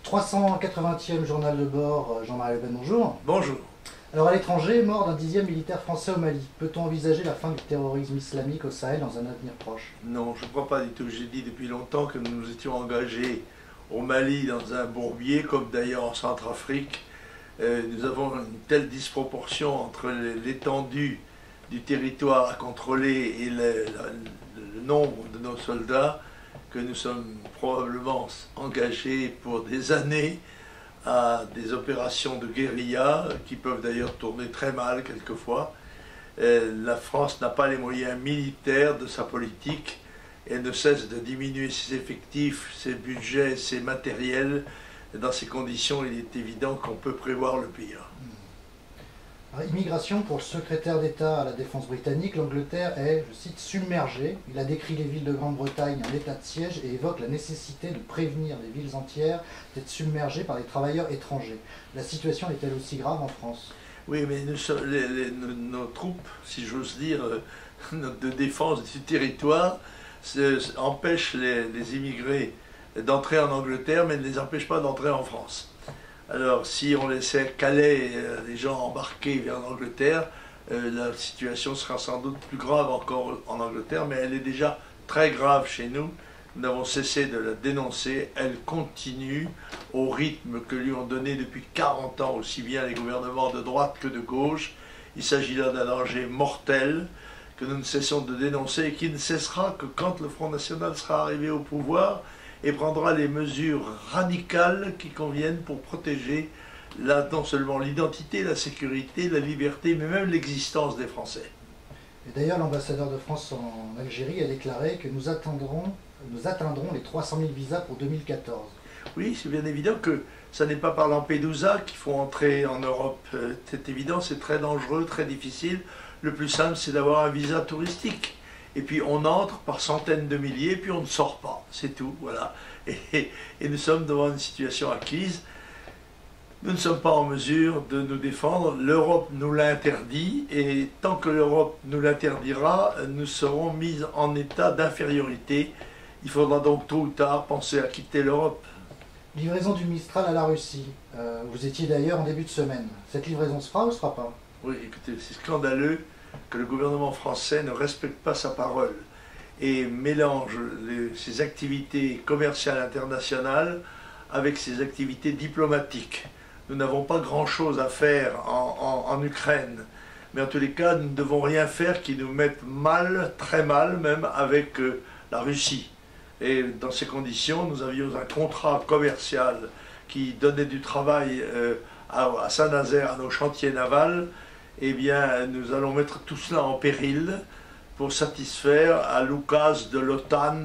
380e journal de bord, Jean-Marie Le Pen, bonjour. Bonjour. Alors à l'étranger, mort d'un 10e militaire français au Mali. Peut-on envisager la fin du terrorisme islamique au Sahel dans un avenir proche? Non, je ne crois pas du tout. J'ai dit depuis longtemps que nous nous étions engagés au Mali dans un bourbier, comme d'ailleurs en Centrafrique. Nous avons une telle disproportion entre l'étendue du territoire à contrôler et le nombre de nos soldats que nous sommes probablement engagés pour des années à des opérations de guérilla qui peuvent d'ailleurs tourner très mal quelquefois. La France n'a pas les moyens militaires de sa politique et ne cesse de diminuer ses effectifs, ses budgets, ses matériels. Dans ces conditions, il est évident qu'on peut prévoir le pire. Alors, immigration, pour le secrétaire d'État à la Défense britannique, l'Angleterre est, je cite, submergée. Il a décrit les villes de Grande-Bretagne en état de siège et évoque la nécessité de prévenir les villes entières d'être submergées par des travailleurs étrangers. La situation est-elle aussi grave en France? Oui, mais nos troupes, si j'ose dire, de défense du territoire, empêchent les immigrés d'entrer en Angleterre, mais ne les empêchent pas d'entrer en France. Alors, si on laissait Calais les gens embarqués vers l'Angleterre, la situation sera sans doute plus grave encore en Angleterre, mais elle est déjà très grave chez nous. Nous n'avons cessé de la dénoncer. Elle continue au rythme que lui ont donné depuis 40 ans, aussi bien les gouvernements de droite que de gauche. Il s'agit là d'un danger mortel que nous ne cessons de dénoncer et qui ne cessera que quand le Front National sera arrivé au pouvoir et prendra les mesures radicales qui conviennent pour protéger non seulement l'identité, la sécurité, la liberté, mais même l'existence des Français. Et d'ailleurs, l'ambassadeur de France en Algérie a déclaré que nous atteindrons les 300 000 visas pour 2014. Oui, c'est bien évident que ça n'est pas par Lampedusa qu'il faut entrer en Europe. C'est évident, c'est très dangereux, très difficile. Le plus simple, c'est d'avoir un visa touristique. Et puis on entre par centaines de milliers, puis on ne sort pas. C'est tout, voilà. Et nous sommes devant une situation acquise. Nous ne sommes pas en mesure de nous défendre. L'Europe nous l'a interdit, et tant que l'Europe nous l'interdira, nous serons mis en état d'infériorité. Il faudra donc tôt ou tard penser à quitter l'Europe. Livraison du Mistral à la Russie. Vous étiez d'ailleurs en début de semaine. Cette livraison se fera ou ne se fera pas? Oui, écoutez, c'est scandaleux que le gouvernement français ne respecte pas sa parole et mélange ses activités commerciales internationales avec ses activités diplomatiques. Nous n'avons pas grand-chose à faire en Ukraine, mais en tous les cas, nous ne devons rien faire qui nous mette mal, très mal même, avec la Russie. Et dans ces conditions, nous avions un contrat commercial qui donnait du travail à Saint-Nazaire, à nos chantiers navals. Eh bien, nous allons mettre tout cela en péril pour satisfaire à l'oukase de l'OTAN,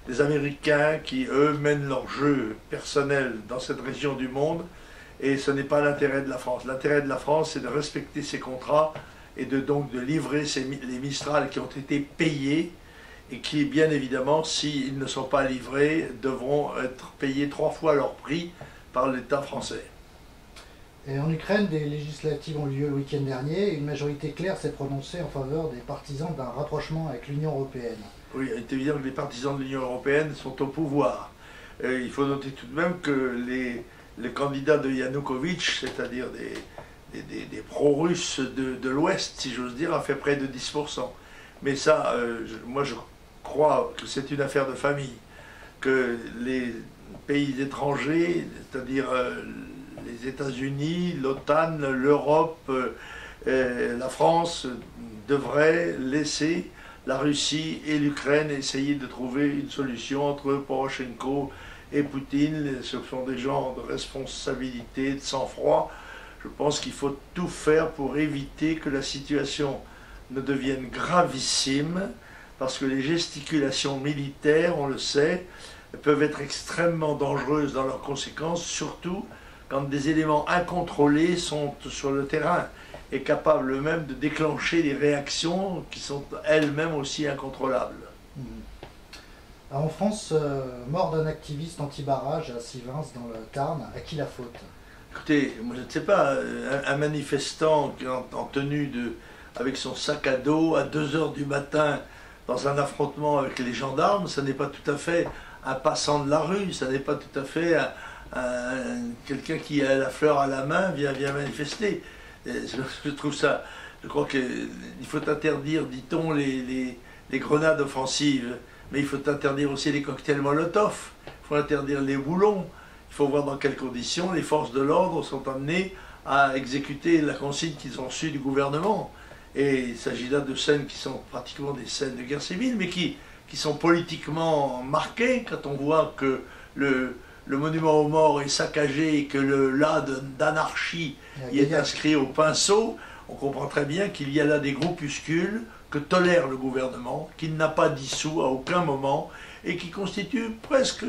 des Américains qui, eux, mènent leur jeu personnel dans cette région du monde. Et ce n'est pas l'intérêt de la France. L'intérêt de la France, c'est de respecter ses contrats et donc de livrer les Mistral qui ont été payés et qui, bien évidemment, s'ils ne sont pas livrés, devront être payés 3 fois leur prix par l'État français. Et en Ukraine, des législatives ont eu lieu le week-end dernier et une majorité claire s'est prononcée en faveur des partisans d'un rapprochement avec l'Union européenne. Oui, il est évident que les partisans de l'Union européenne sont au pouvoir. Il faut noter tout de même que les candidats de Yanukovych, c'est-à-dire des pro-russes de l'Ouest, si j'ose dire, a fait près de 10%. Mais ça, moi je crois que c'est une affaire de famille, que les pays étrangers, c'est-à-dire les États-Unis, l'OTAN, l'Europe, la France devraient laisser la Russie et l'Ukraine essayer de trouver une solution entre Poroshenko et Poutine. Ce sont des gens de responsabilité, de sang-froid. Je pense qu'il faut tout faire pour éviter que la situation ne devienne gravissime, parce que les gesticulations militaires, on le sait, peuvent être extrêmement dangereuses dans leurs conséquences, surtout quand des éléments incontrôlés sont sur le terrain et capables même de déclencher des réactions qui sont elles-mêmes aussi incontrôlables. Alors en France, mort d'un activiste anti-barrage à Sivins dans le Tarn, à qui la faute? Écoutez, moi je ne sais pas, un manifestant en tenue avec son sac à dos à 2 h du matin dans un affrontement avec les gendarmes, ce n'est pas tout à fait un passant de la rue, ce n'est pas tout à fait quelqu'un qui a la fleur à la main vient manifester. Je trouve ça, je crois qu'il faut interdire, dit-on, les grenades offensives, mais il faut interdire aussi les cocktails Molotov, il faut interdire les boulons, il faut voir dans quelles conditions les forces de l'ordre sont amenées à exécuter la consigne qu'ils ont reçue du gouvernement. Et il s'agit là de scènes qui sont pratiquement des scènes de guerre civile, mais qui sont politiquement marquées quand on voit que le monument aux morts est saccagé et que le là d'anarchie y est inscrit au pinceau. On comprend très bien qu'il y a là des groupuscules que tolère le gouvernement, qu'il n'a pas dissous à aucun moment, et qui constituent presque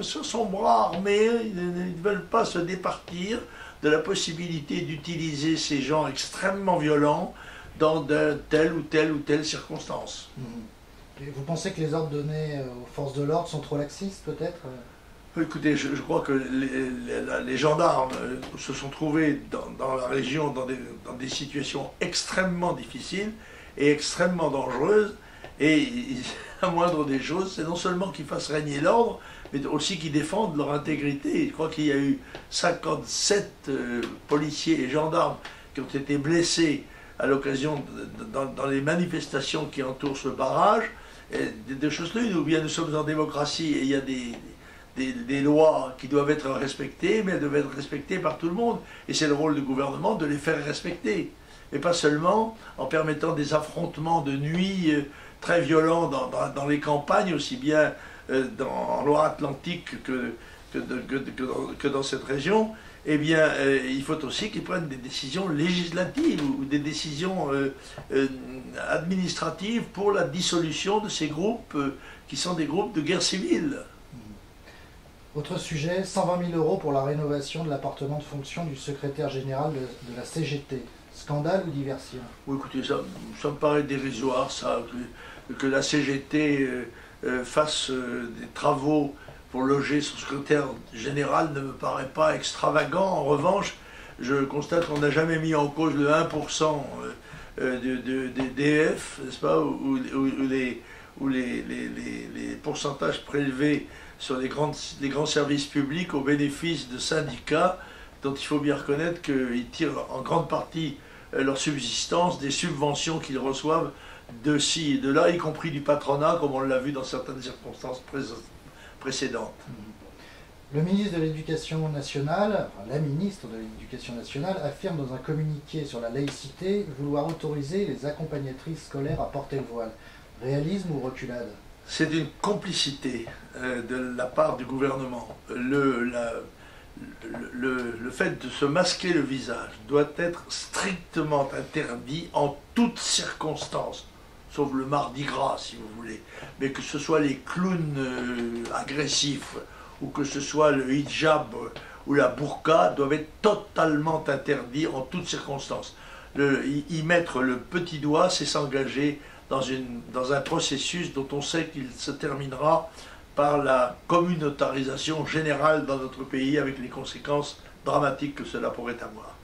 son bras armé. Ils ne veulent pas se départir de la possibilité d'utiliser ces gens extrêmement violents dans de telle ou telle circonstance. Et vous pensez que les ordres donnés aux forces de l'ordre sont trop laxistes, peut-être? Écoutez, je crois que les gendarmes se sont trouvés dans la région dans des situations extrêmement difficiles et extrêmement dangereuses, et la moindre des choses, c'est non seulement qu'ils fassent régner l'ordre, mais aussi qu'ils défendent leur intégrité. Je crois qu'il y a eu 57 policiers et gendarmes qui ont été blessés à l'occasion, dans les manifestations qui entourent ce barrage. Des choses l'une, ou bien nous sommes en démocratie et il y a des lois qui doivent être respectées, mais elles doivent être respectées par tout le monde. Et c'est le rôle du gouvernement de les faire respecter. Et pas seulement en permettant des affrontements de nuit très violents dans les campagnes, aussi bien en Loire-Atlantique que dans cette région. Eh bien, il faut aussi qu'ils prennent des décisions législatives ou des décisions administratives pour la dissolution de ces groupes qui sont des groupes de guerre civile. Autre sujet, 120 000 € pour la rénovation de l'appartement de fonction du secrétaire général de la CGT. Scandale ou diversion? Oui, écoutez, ça me paraît dérisoire, ça, que la CGT fasse des travaux pour loger son secrétaire général ne me paraît pas extravagant. En revanche, je constate qu'on n'a jamais mis en cause le 1% des DF, n'est-ce pas, ou les pourcentages prélevés sur les grands services publics au bénéfice de syndicats dont il faut bien reconnaître qu'ils tirent en grande partie leur subsistance des subventions qu'ils reçoivent de ci et de là, y compris du patronat, comme on l'a vu dans certaines circonstances précédentes. Le ministre de l'Éducation nationale, enfin la ministre de l'Éducation nationale, affirme dans un communiqué sur la laïcité vouloir autoriser les accompagnatrices scolaires à porter le voile. Réalisme ou reculade? C'est une complicité de la part du gouvernement. Le fait de se masquer le visage doit être strictement interdit en toutes circonstances, sauf le mardi gras si vous voulez, mais que ce soit les clowns agressifs ou que ce soit le hijab ou la burqa doivent être totalement interdits en toutes circonstances. Y mettre le petit doigt, c'est s'engager dans un processus dont on sait qu'il se terminera par la communautarisation générale dans notre pays avec les conséquences dramatiques que cela pourrait avoir.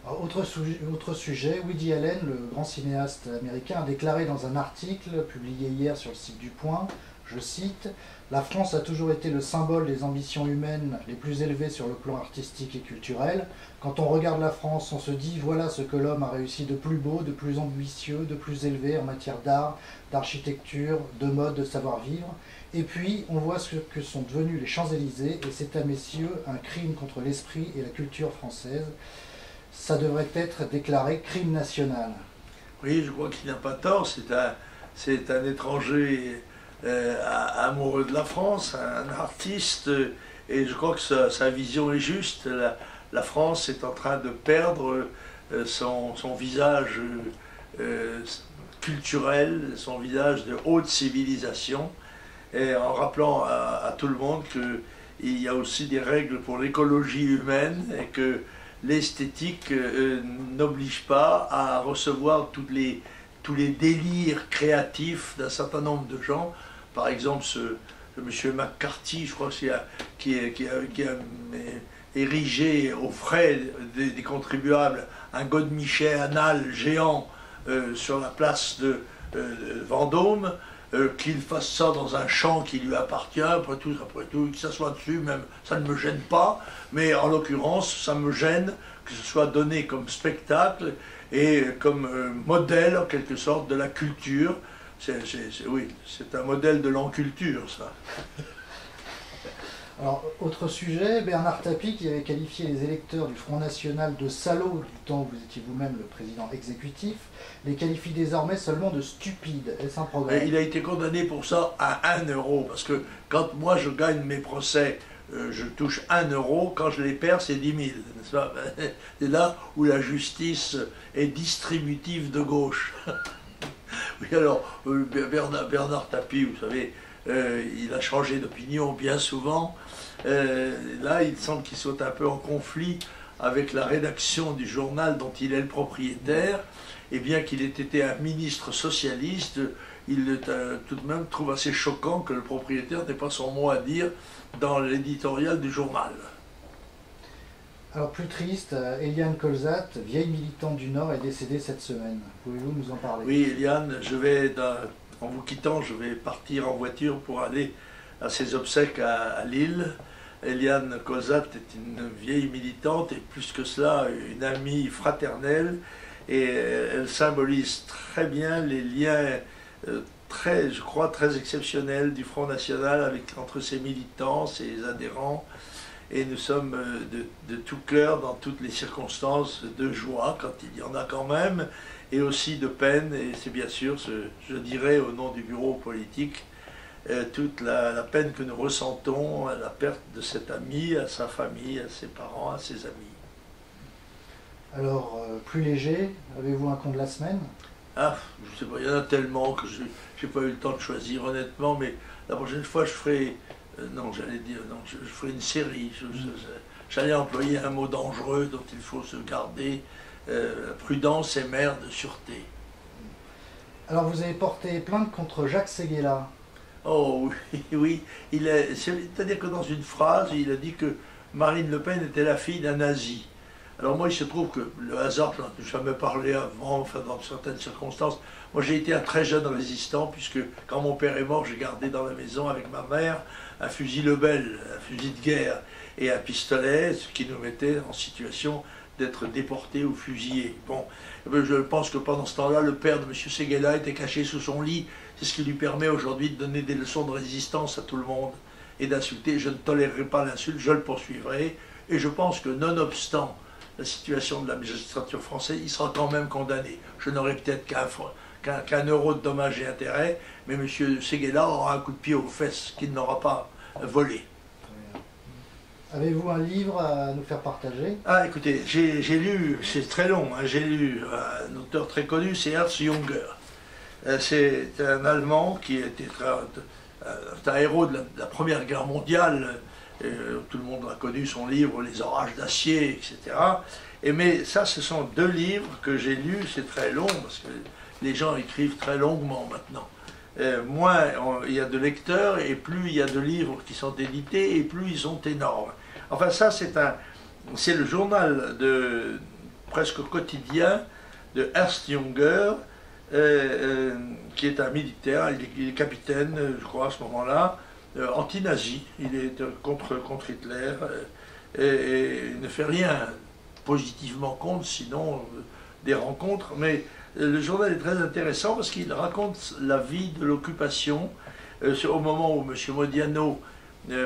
Alors, autre sujet, Woody Allen, le grand cinéaste américain, a déclaré dans un article publié hier sur le site du Point, je cite, « La France a toujours été le symbole des ambitions humaines les plus élevées sur le plan artistique et culturel. Quand on regarde la France, on se dit voilà ce que l'homme a réussi de plus beau, de plus ambitieux, de plus élevé en matière d'art, d'architecture, de mode, de savoir-vivre. Et puis, on voit ce que sont devenus les Champs-Élysées, et c'est à mes yeux un crime contre l'esprit et la culture française. Ça devrait être déclaré crime national. » Oui, je crois qu'il n'a pas tort, c'est un étranger amoureux de la France, un artiste, et je crois que sa vision est juste. La France est en train de perdre son visage culturel, son visage de haute civilisation, et en rappelant à tout le monde qu'il y a aussi des règles pour l'écologie humaine et que l'esthétique n'oblige pas à recevoir tous les délires créatifs d'un certain nombre de gens. Par exemple, M. McCarthy, je crois, qui a érigé aux frais des contribuables un godemichet anal géant sur la place de Vendôme. qu'il fasse ça dans un champ qui lui appartient, après tout, que ça soit dessus, même, ça ne me gêne pas, mais en l'occurrence, ça me gêne que ce soit donné comme spectacle et comme modèle, en quelque sorte, de la culture. Oui, c'est un modèle de l'enculture, ça. Alors, autre sujet, Bernard Tapie, qui avait qualifié les électeurs du Front National de salauds du temps où vous étiez vous-même le président exécutif, les qualifie désormais seulement de stupides. Est-ce un progrès? Il a été condamné pour ça à 1 euro, parce que quand moi je gagne mes procès, je touche 1 euro, quand je les perds, c'est 10 000. N'est-ce pas? C'est là où la justice est distributive de gauche. Oui, alors, Bernard Tapie, vous savez, il a changé d'opinion bien souvent. Là, il semble qu'il soit un peu en conflit avec la rédaction du journal dont il est le propriétaire. Et bien qu'il ait été un ministre socialiste, il tout de même trouve assez choquant que le propriétaire n'ait pas son mot à dire dans l'éditorial du journal. Alors plus triste, Eliane Colzat, vieille militante du Nord, est décédée cette semaine. Pouvez-vous nous en parler? Oui, Eliane, en vous quittant, je vais partir en voiture pour aller à ses obsèques à Lille. Eliane Colzat est une vieille militante et plus que cela, une amie fraternelle. Et elle symbolise très bien les liens je crois, très exceptionnels du Front National entre ses militants, ses adhérents. Et nous sommes de tout cœur dans toutes les circonstances de joie, quand il y en a quand même, et aussi de peine. Et c'est bien sûr, je dirais au nom du bureau politique, toute la peine que nous ressentons à la perte de cet ami, à sa famille, à ses parents, à ses amis. Alors, plus léger, avez-vous un con de la semaine? Ah, je sais pas, il y en a tellement que je n'ai pas eu le temps de choisir honnêtement, mais la prochaine fois je ferai, non j'allais dire, non, je ferai une série, j'allais employer un mot dangereux dont il faut se garder, prudence est mère de sûreté. Alors vous avez porté plainte contre Jacques Séguéla. Oh oui, c'est-à-dire que dans une phrase, il a dit que Marine Le Pen était la fille d'un nazi. Alors moi, il se trouve que le hasard, je n'en ai jamais parlé avant, enfin dans certaines circonstances. Moi, j'ai été un très jeune résistant, puisque quand mon père est mort, j'ai gardé dans la maison avec ma mère un fusil Lebel, un fusil de guerre et un pistolet, ce qui nous mettait en situation d'être déportés ou fusillés. Bon, je pense que pendant ce temps-là, le père de M. Séguéla était caché sous son lit. C'est ce qui lui permet aujourd'hui de donner des leçons de résistance à tout le monde et d'insulter. Je ne tolérerai pas l'insulte, je le poursuivrai. Et je pense que nonobstant la situation de la magistrature française, il sera quand même condamné. Je n'aurai peut-être qu'un euro de dommages et intérêts, mais M. Séguéla aura un coup de pied aux fesses qu'il n'aura pas volé. Avez-vous un livre à nous faire partager? Ah, écoutez, j'ai lu, c'est très long, hein, j'ai lu un auteur très connu, c'est Ernst Junger. C'est un Allemand qui était un héros de la Première Guerre mondiale. Tout le monde a connu son livre « Les orages d'acier », etc. Mais ça, ce sont 2 livres que j'ai lus, c'est très long, parce que les gens écrivent très longuement maintenant. Moins il y a de lecteurs, et plus il y a de livres qui sont édités, et plus ils sont énormes. Enfin, ça, c'est le journal presque quotidien de Ernst Junger, qui est un militaire, il est capitaine, je crois, à ce moment-là, anti-nazi, il est contre Hitler, et il ne fait rien positivement contre, sinon des rencontres, mais le journal est très intéressant parce qu'il raconte la vie de l'occupation, au moment où M. Modiano,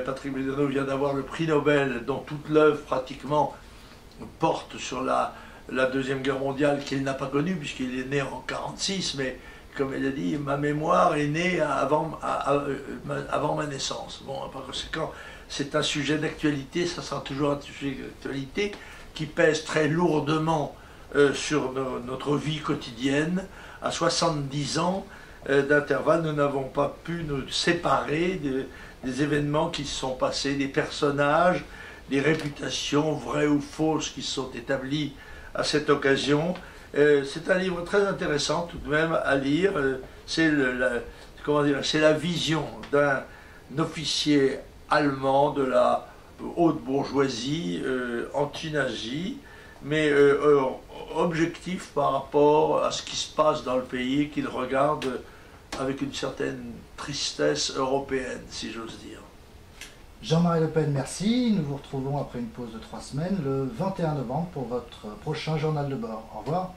Patrick Modiano vient d'avoir le prix Nobel, dont toute l'œuvre pratiquement porte sur la Deuxième Guerre mondiale qu'il n'a pas connue, puisqu'il est né en 1946, mais comme il a dit, ma mémoire est née avant ma naissance. Bon, par conséquent, c'est un sujet d'actualité, ça sera toujours un sujet d'actualité qui pèse très lourdement sur notre vie quotidienne. À 70 ans d'intervalle, nous n'avons pas pu nous séparer des événements qui se sont passés, des personnages, des réputations vraies ou fausses qui se sont établies à cette occasion. C'est un livre très intéressant tout de même à lire. C'est la vision d'un officier allemand de la haute bourgeoisie anti-nazi, mais objectif par rapport à ce qui se passe dans le pays, qu'il regarde avec une certaine tristesse européenne, si j'ose dire. Jean-Marie Le Pen, merci. Nous vous retrouvons après une pause de 3 semaines le 21 novembre pour votre prochain journal de bord. Au revoir.